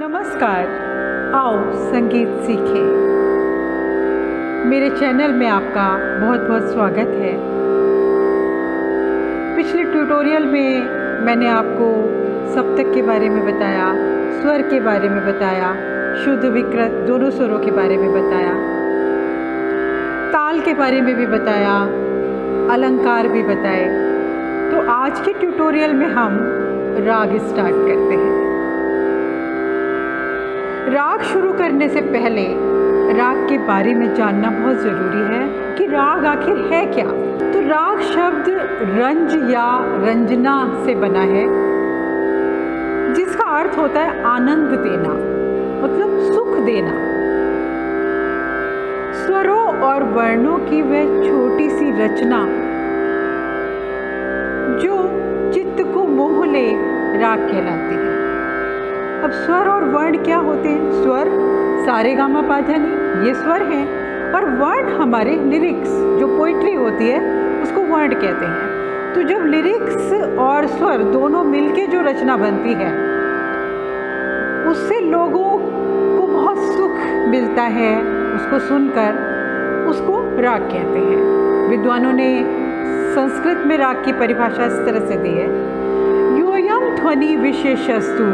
नमस्कार, आओ संगीत सीखें। मेरे चैनल में आपका बहुत बहुत स्वागत है। पिछले ट्यूटोरियल में मैंने आपको सप्तक के बारे में बताया, स्वर के बारे में बताया, शुद्ध विकृत दोनों स्वरों के बारे में बताया, ताल के बारे में भी बताया, अलंकार भी बताए। तो आज के ट्यूटोरियल में हम राग स्टार्ट करते हैं। राग शुरू करने से पहले राग के बारे में जानना बहुत ज़रूरी है कि राग आखिर है क्या। तो राग शब्द रंज या रंजना से बना है, जिसका अर्थ होता है आनंद देना, मतलब सुख देना। स्वरों और वर्णों की वह छोटी सी रचना जो चित्त को मोह ले, राग कहलाती है। अब स्वर और वर्ण क्या होते हैं? स्वर सारे गामा पा धा नी, ये स्वर हैं, और वर्ण हमारे लिरिक्स जो पोइट्री होती है उसको वर्ण कहते हैं। तो जब लिरिक्स और स्वर दोनों मिलके जो रचना बनती है, उससे लोगों को बहुत सुख मिलता है। उसको सुनकर उसको राग कहते हैं। विद्वानों ने संस्कृत में राग की परिभाषा इस तरह से दी है, योयम ध्वनि विशेषस्तु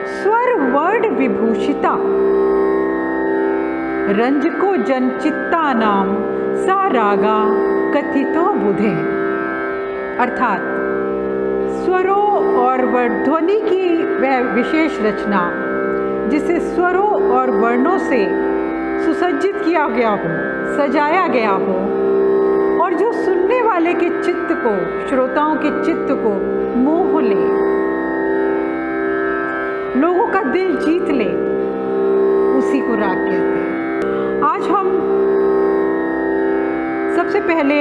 स्वर वर्ण विभूषिता रंजको जनचित्ता नाम सा रागा कथितो बुधे। अर्थात स्वरों और वर्ण ध्वनि की वह विशेष रचना जिसे स्वरों और वर्णों से सुसज्जित किया गया हो, सजाया गया हो, और जो सुनने वाले के चित्त को, श्रोताओं के चित्त को मोह ले, लोगों का दिल जीत ले, उसी को राग कहते हैं। आज हम सबसे पहले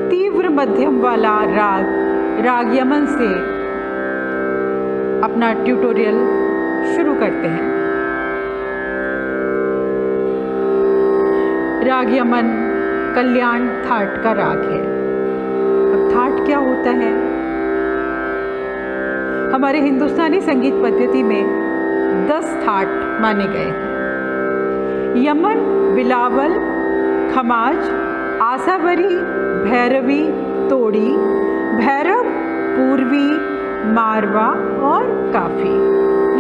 तीव्र मध्यम वाला राग यमन से अपना ट्यूटोरियल शुरू करते हैं। राग यमन कल्याण थाट का राग है। अब थाट क्या होता है? हमारे हिंदुस्तानी संगीत पद्धति में 10 थाट माने गए हैं। यमन, बिलावल, खमाज, आसावरी, भैरवी, तोड़ी, भैरव, पूर्वी, मारवा और काफी।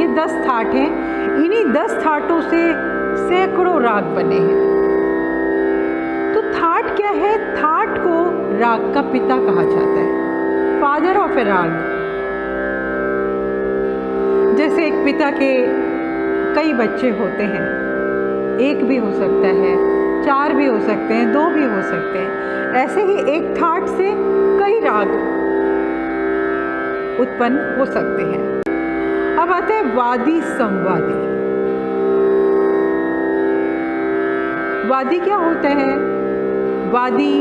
ये 10 थाट हैं। इन्हीं 10 थाटों से सैकड़ों राग बने हैं। तो थाट क्या है? थाट को राग का पिता कहा जाता है, फादर ऑफ ए राग। जैसे एक पिता के कई बच्चे होते हैं, एक भी हो सकता है, 4 भी हो सकते हैं, 2 भी हो सकते हैं, ऐसे ही एक थाट से कई राग उत्पन्न हो सकते हैं। अब आते हैं वादी संवादी। वादी क्या होता है? वादी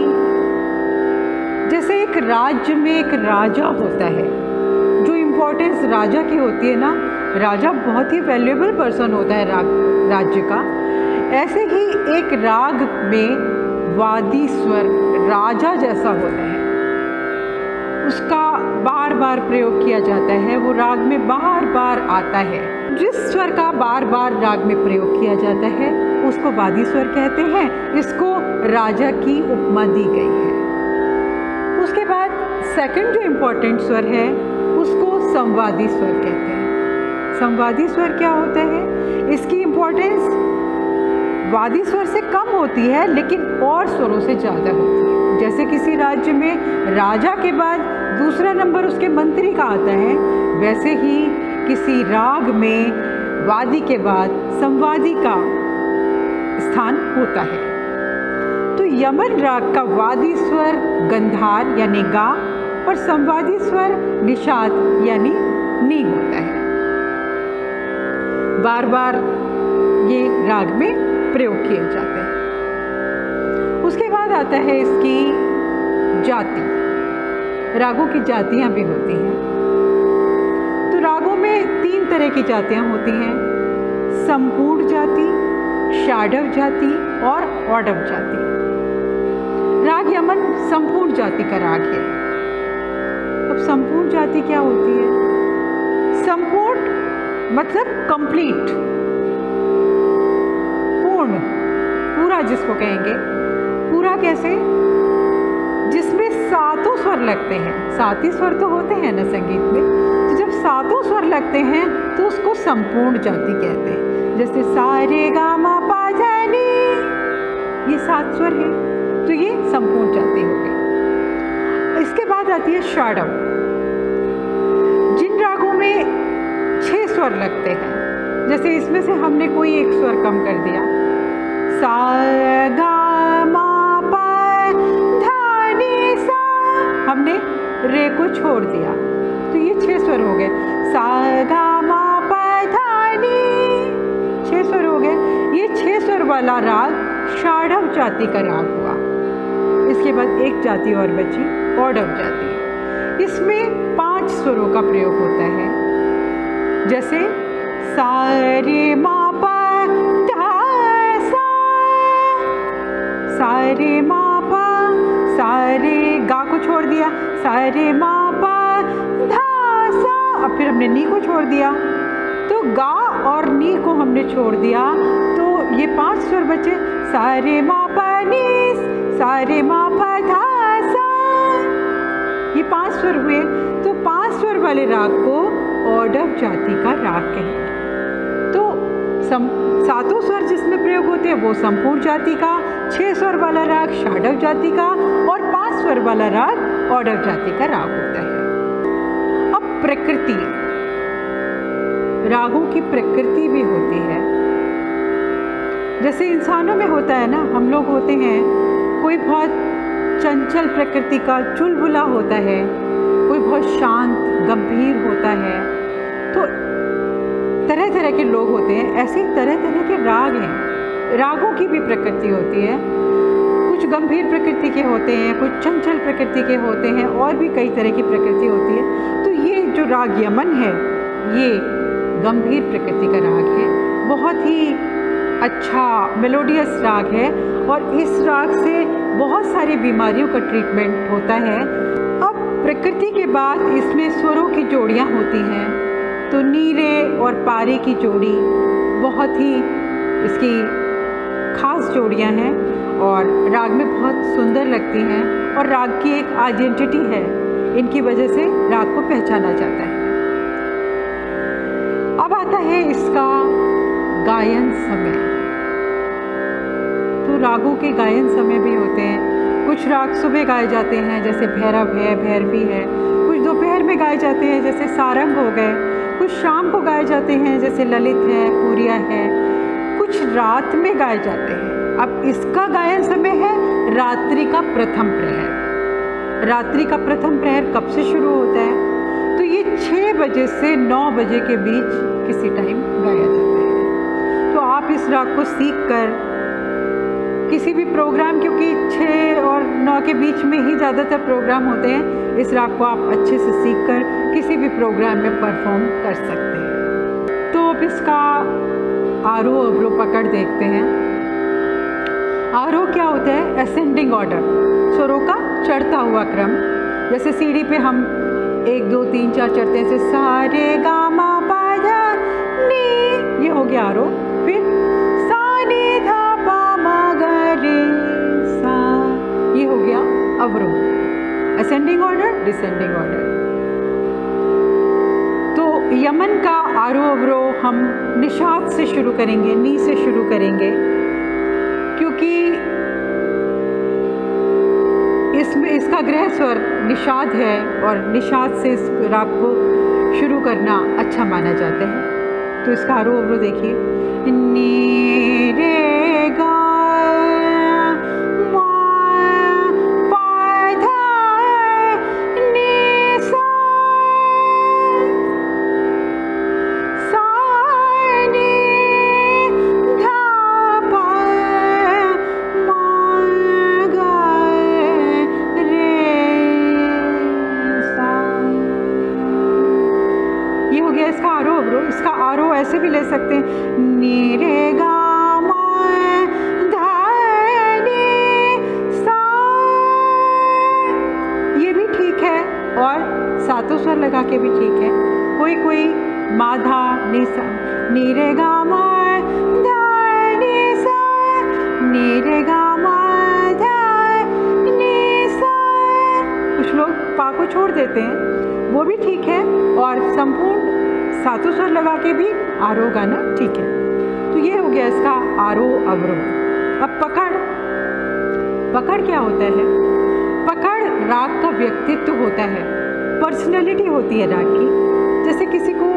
जैसे एक राज्य में एक राजा होता है, जो इम्पोर्टेंस राजा की होती है ना, राजा बहुत ही वैल्यूएबल पर्सन होता है राज्य का। ऐसे ही एक राग में वादी स्वर राजा जैसा होता है, उसका बार बार प्रयोग किया जाता है, वो राग में बार बार आता है। जिस स्वर का बार बार राग में प्रयोग किया जाता है उसको वादी स्वर कहते हैं। इसको राजा की उपमा दी गई है। उसके बाद सेकंड जो इम्पोर्टेंट स्वर है उसको संवादी स्वर कहते हैं। संवादी स्वर क्या होता है? इसकी इम्पोर्टेंस वादी स्वर से कम होती है, लेकिन और स्वरों से ज़्यादा होती है। जैसे किसी राज्य में राजा के बाद दूसरा नंबर उसके मंत्री का आता है, वैसे ही किसी राग में वादी के बाद संवादी का स्थान होता है। तो यमन राग का वादी स्वर गंधार यानी गा और संवादी स्वर निषाद यानी नी होता है। बार बार ये राग में प्रयोग किए जाते हैं। उसके बाद आता है इसकी जाति। रागों की जातियां भी होती हैं। तो रागों में 3 तरह की जातियां होती हैं, संपूर्ण जाति, षाडव जाति और औडव जाति। राग यमन संपूर्ण जाति का राग है। अब संपूर्ण जाति क्या होती है? संपूर्ण मतलब कंप्लीट, पूर्ण, पूरा जिसको कहेंगे। पूरा कैसे? जिसमें सातों स्वर लगते हैं। 7 ही स्वर तो होते हैं ना संगीत में, तो जब सातों स्वर लगते हैं तो उसको संपूर्ण जाति कहते हैं। जैसे सा रे गा मा पा धा नी, ये 7 स्वर है, तो ये संपूर्ण जाति हो गई। इसके बाद आती है षाडव। जिन रागों में 6 स्वर लगते हैं, जैसे इसमें से हमने कोई एक स्वर कम कर दिया, सा गा मा पा धा नी सा, हमने रे को छोड़ दिया, तो ये 6 स्वर हो गए। सा गा मा पा धा नी, 6 स्वर हो गए। ये 6 स्वर वाला राग षाडव जाति का राग हुआ। इसके बाद एक जाति और बची, औडव जाति। इसमें 5 स्वरों का प्रयोग होता है, जैसे सा रे मा पा धा सा, सा रे मा पा, सा रे गा को छोड़ दिया, सा रे मा पा धा सा, अब फिर हमने नी को छोड़ दिया, तो गा और नी को हमने छोड़ दिया, तो ये 5 स्वर बचे। सा रे मा पा नी, सा रे मा पा धा सा, ये 5 स्वर हुए। तो 5 स्वर वाले राग को औडव जाति का राग कहेंगे। तो सातों स्वर जिसमें प्रयोग होते हैं वो संपूर्ण जाति का, 6 स्वर वाला राग षाडव जाति का, और 5 स्वर वाला राग औडव जाति का राग होता है। अब प्रकृति, रागों की प्रकृति भी होती है। जैसे इंसानों में होता है ना, हम लोग होते हैं, कोई बहुत चंचल प्रकृति का चुलबुला होता है, कोई बहुत शांत गंभीर होता है, तो तरह तरह के लोग होते हैं। ऐसे तरह तरह के राग हैं, रागों की भी प्रकृति होती है। कुछ गंभीर प्रकृति के होते हैं, कुछ चंचल प्रकृति के होते हैं, और भी कई तरह की प्रकृति होती है। तो ये जो राग यमन है, ये गंभीर प्रकृति का राग है, बहुत ही अच्छा मेलोडियस राग है, और इस राग से बहुत सारी बीमारियों का ट्रीटमेंट होता है। अब प्रकृति के बाद इसमें स्वरों की जोड़ियाँ होती हैं, तो नीरे और पारे की जोड़ी बहुत ही इसकी खास जोड़ियाँ हैं, और राग में बहुत सुंदर लगती हैं, और राग की एक आइडेंटिटी है, इनकी वजह से राग को पहचाना जाता है। अब आता है इसका गायन समय। तो रागों के गायन समय भी होते हैं। कुछ राग सुबह गाए जाते हैं, जैसे भैरव है, भैरवी है। कुछ दोपहर में गाए जाते हैं, जैसे सारंग हो गए। कुछ शाम को गाए जाते हैं, जैसे ललित है, पूरिया है। कुछ रात में गाए जाते हैं। अब इसका गायन समय है रात्रि का प्रथम प्रहर। रात्रि का प्रथम प्रहर कब से शुरू होता है? तो ये 6 बजे से 9 बजे के बीच किसी टाइम गाया जाता है। तो आप इस राग को सीख कर किसी भी प्रोग्राम, क्योंकि 6 और 9 के बीच में ही ज़्यादातर प्रोग्राम होते हैं, इस राग को आप अच्छे से सीख कर किसी भी प्रोग्राम में परफॉर्म कर सकते हैं। तो अब इसका आरोह अवरोह पकड़ देखते हैं। आरोह क्या होता है? असेंडिंग ऑर्डर, स्वरों का चढ़ता हुआ क्रम। जैसे सीढ़ी पे हम 1 2 3 4 चढ़ते हैं, जैसे सा रे गा मा पा धा नी, ये हो गया आरोह। फिर सा नी धा पा मा गा रे सा, ये हो गया अवरोह। Ascending order, descending order. तो यमन का आरोह अवरोह हम निषाद से शुरू करेंगे, नी से शुरू करेंगे, क्योंकि इसमें इसका गृह स्वर निषाद है, और निषाद से इस राग को शुरू करना अच्छा माना जाता है। तो इसका आरोह अवरोह देखिए, नी रे गा मा पा धा नी सा, सा नी धा पा मा गा रे सा, ये हो गया इसका आरोह अवरोह। इसका आरोह ऐसे भी ले सकते हैं, नी रे गा मा धा नी सा, ये भी ठीक है, और सातों स्वर लगा के भी ठीक है। कोई कोई माधा नि सा नी रे गा मा धा नी सा नी रे गा मा धा नी सा। कुछ लोग पा को छोड़ देते हैं, वो भी ठीक है, और संपूर्ण सातों स्वर लगा के भी आरोह गाना ठीक है। तो ये हो गया इसका आरोह अवरोह। अब पकड़ क्या होता है? पकड़ राग का व्यक्तित्व होता है, पर्सनैलिटी होती है राग की। जैसे किसी को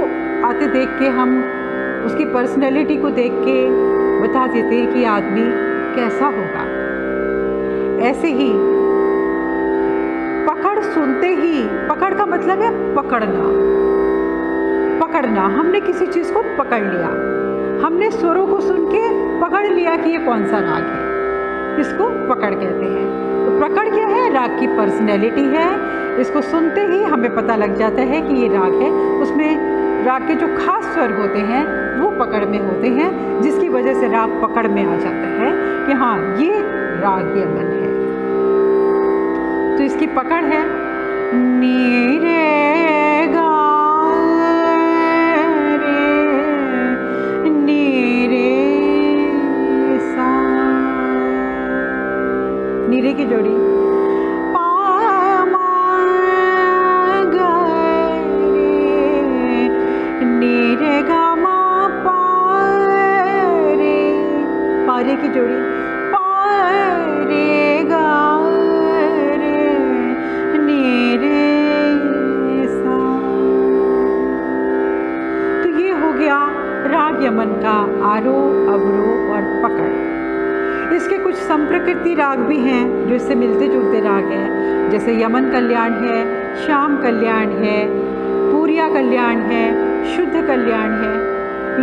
आते देख के हम उसकी पर्सनैलिटी को देख के बता देते हैं कि आदमी कैसा होगा, ऐसे ही पकड़ सुनते ही, पकड़ का मतलब है पकड़ना। हमने किसी चीज़ को पकड़ लिया, हमने स्वरों को सुन के पकड़ लिया कि ये कौन सा राग है, इसको पकड़ कहते हैं। तो पकड़ क्या है? राग की पर्सनैलिटी है। इसको सुनते ही हमें पता लग जाता है कि ये राग है। उसमें राग के जो खास स्वर होते हैं वो पकड़ में होते हैं, जिसकी वजह से राग पकड़ में आ जाता है कि हाँ ये राग यमन है। तो इसकी पकड़ है नी रे गा रे नी रे सा, नी रे की जोड़ी पा मा गा रे नी रे गा मा पा रे की जोड़ी पा रे गा राग यमन का आरोह अवरोह और पकड़। इसके कुछ संप्रकृति राग भी हैं जो इससे मिलते जुलते राग हैं, जैसे यमन कल्याण है, श्याम कल्याण है, पूरिया कल्याण है, शुद्ध कल्याण है।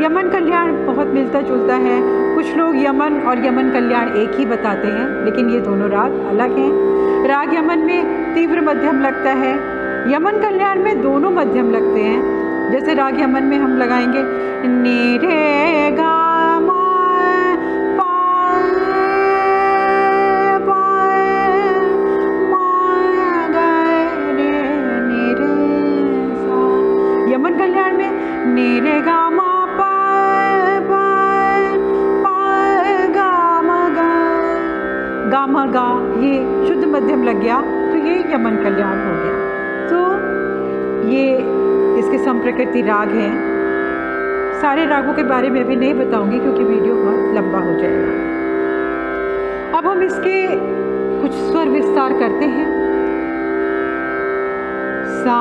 यमन कल्याण बहुत मिलता जुलता है। कुछ लोग यमन और यमन कल्याण एक ही बताते हैं, लेकिन ये दोनों राग अलग हैं। राग यमन में तीव्र मध्यम लगता है, यमन कल्याण में दोनों मध्यम लगते हैं। जैसे राग यमन में हम लगाएंगे नी रे गा मा पा पा मा गा रे नी रे सा। यमन कल्याण में नी रे गा मा पा पा पा गा मा गा, ये शुद्ध मध्यम लग गया, तो ये यमन कल्याण हो गया। तो ये इसके संप्रकृति राग हैं। सारे रागों के बारे में भी नहीं बताऊंगी क्योंकि वीडियो बहुत लंबा हो जाएगा। अब हम इसके कुछ स्वर विस्तार करते हैं। सा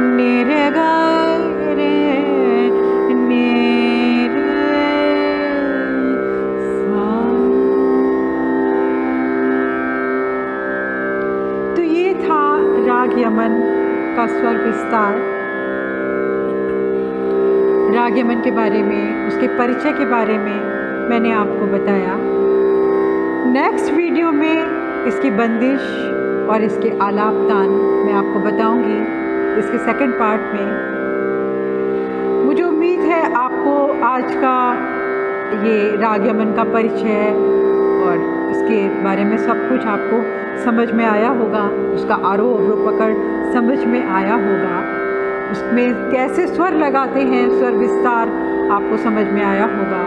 नि रे गा रे नि रे सा। तो ये था राग यमन का स्वर विस्तार। राग यमन के बारे में, उसके परिचय के बारे में मैंने आपको बताया। नेक्स्ट वीडियो में इसकी बंदिश और इसके आलाप तान मैं आपको बताऊंगी, इसके सेकंड पार्ट में। मुझे उम्मीद है आपको आज का ये राग यमन का परिचय और इसके बारे में सब कुछ आपको समझ में आया होगा, उसका आरोह अवरोह पकड़ समझ में आया होगा, उसमें कैसे स्वर लगाते हैं, स्वर विस्तार आपको समझ में आया होगा।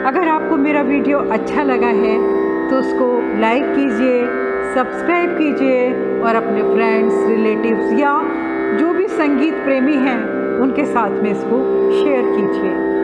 अगर आपको मेरा वीडियो अच्छा लगा है तो उसको लाइक कीजिए, सब्सक्राइब कीजिए और अपने फ्रेंड्स, रिलेटिव्स या जो भी संगीत प्रेमी हैं उनके साथ में इसको शेयर कीजिए।